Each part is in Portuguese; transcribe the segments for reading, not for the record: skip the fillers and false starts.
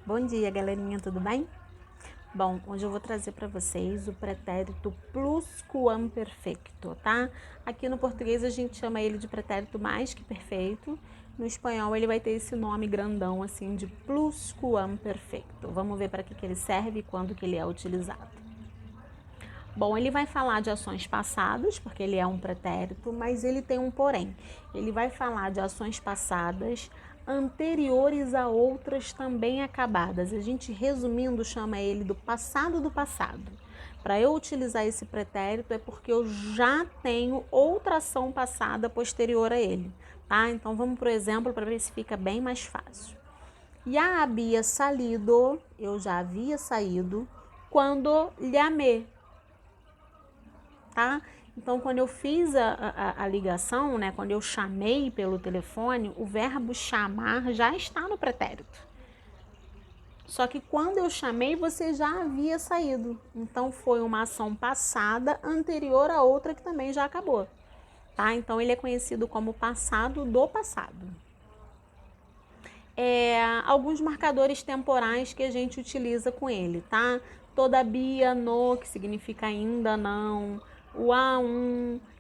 Bom dia, galerinha, tudo bem? Bom, hoje eu vou trazer para vocês o pretérito pluscuamperfecto, tá? Aqui no português a gente chama ele de pretérito mais que perfeito. No espanhol ele vai ter esse nome grandão assim de pluscuamperfecto. Vamos ver para que ele serve e quando que ele é utilizado. Bom, ele vai falar de ações passadas, porque ele é um pretérito, mas ele tem um porém. Ele vai falar de ações passadas anteriores a outras também acabadas. A gente, resumindo, chama ele do passado do passado. Para eu utilizar esse pretérito é porque eu já tenho outra ação passada posterior a ele, tá? Então vamos para o exemplo para ver se fica bem mais fácil. Ya había salido, eu já havia saído, quando llamé. Tá? Então, quando eu fiz a ligação, né, quando eu chamei pelo telefone, o verbo chamar já está no pretérito. Só que quando eu chamei, você já havia saído. Então, foi uma ação passada anterior a outra que também já acabou. Tá? Então, ele é conhecido como passado do passado. Alguns marcadores temporais que a gente utiliza com ele, tá? Todavia, no, que significa ainda não, o a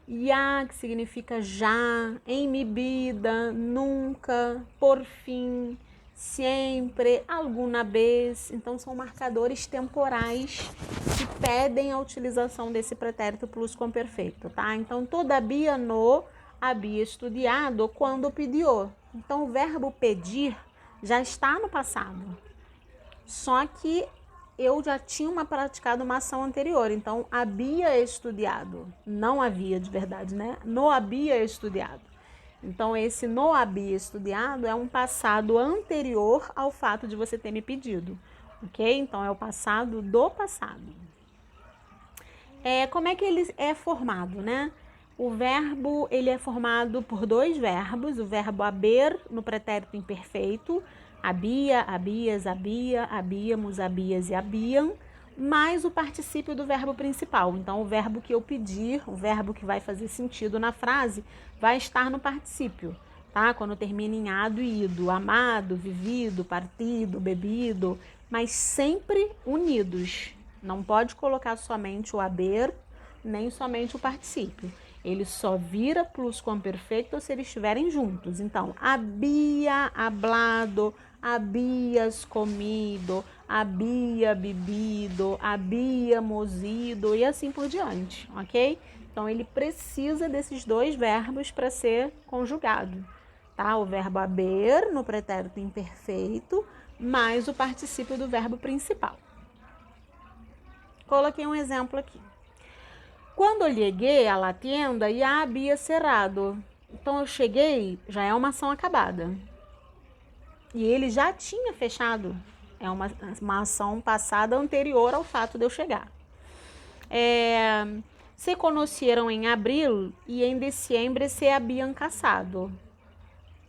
ya, que significa já, em bebida, nunca, por fim, sempre, alguma vez. Então, são marcadores temporais que pedem a utilização desse pretérito pluscuamperfeito, tá? Então, todavia, no, havia estudado quando pediu. Então, o verbo pedir já está no passado. Só que eu já tinha praticado uma ação anterior. Então, havia estudado. Não havia de verdade, né? No havia estudado. Então, esse no havia estudado é um passado anterior ao fato de você ter me pedido. Ok? Então, é o passado do passado. Como é que ele é formado, né? O verbo, ele é formado por dois verbos, o verbo haber no pretérito imperfeito, habia, habias, habia, habíamos, habias e habiam, mais o particípio do verbo principal. Então, o verbo que eu pedir, o verbo que vai fazer sentido na frase, vai estar no particípio, tá? Quando termina em ado e ido, amado, vivido, partido, bebido, mas sempre unidos. Não pode colocar somente o haber, nem somente o particípio. Ele só vira pluscuamperfecto se eles estiverem juntos. Então, había hablado, habías comido, había bebido, habíamos ido e assim por diante, ok? Então, ele precisa desses dois verbos para ser conjugado, tá? O verbo haber no pretérito imperfeito, mais o particípio do verbo principal. Coloquei um exemplo aqui. Quando llegué à la tienda, ya había cerrado. Então, eu cheguei, já é uma ação acabada. E ele já tinha fechado. É uma ação passada anterior ao fato de eu chegar. Se conheceram em abril e em dezembro se haviam casado.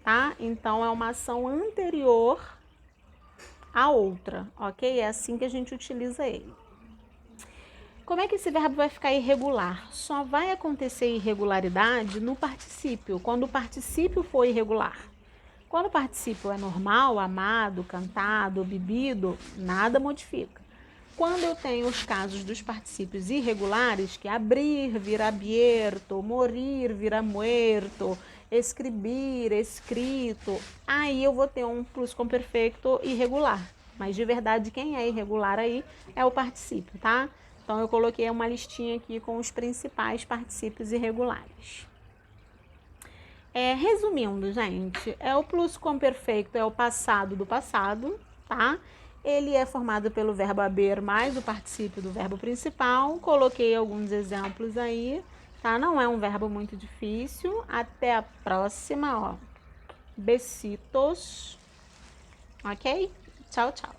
Tá? Então, é uma ação anterior à outra, ok? É assim que a gente utiliza ele. Como é que esse verbo vai ficar irregular? Só vai acontecer irregularidade no particípio, quando o particípio for irregular. Quando o particípio é normal, amado, cantado, bebido, nada modifica. Quando eu tenho os casos dos particípios irregulares, que abrir vira abierto, morir vira muerto, escrever, escrito, aí eu vou ter um pluscuamperfecto irregular. Mas de verdade, quem é irregular aí é o particípio, tá? Então, eu coloquei uma listinha aqui com os principais particípios irregulares. Resumindo, gente, o pluscuamperfecto é o passado do passado, tá? Ele é formado pelo verbo haber mais o particípio do verbo principal. Coloquei alguns exemplos aí, tá? Não é um verbo muito difícil. Até a próxima, ó. Besitos. Ok? Tchau, tchau.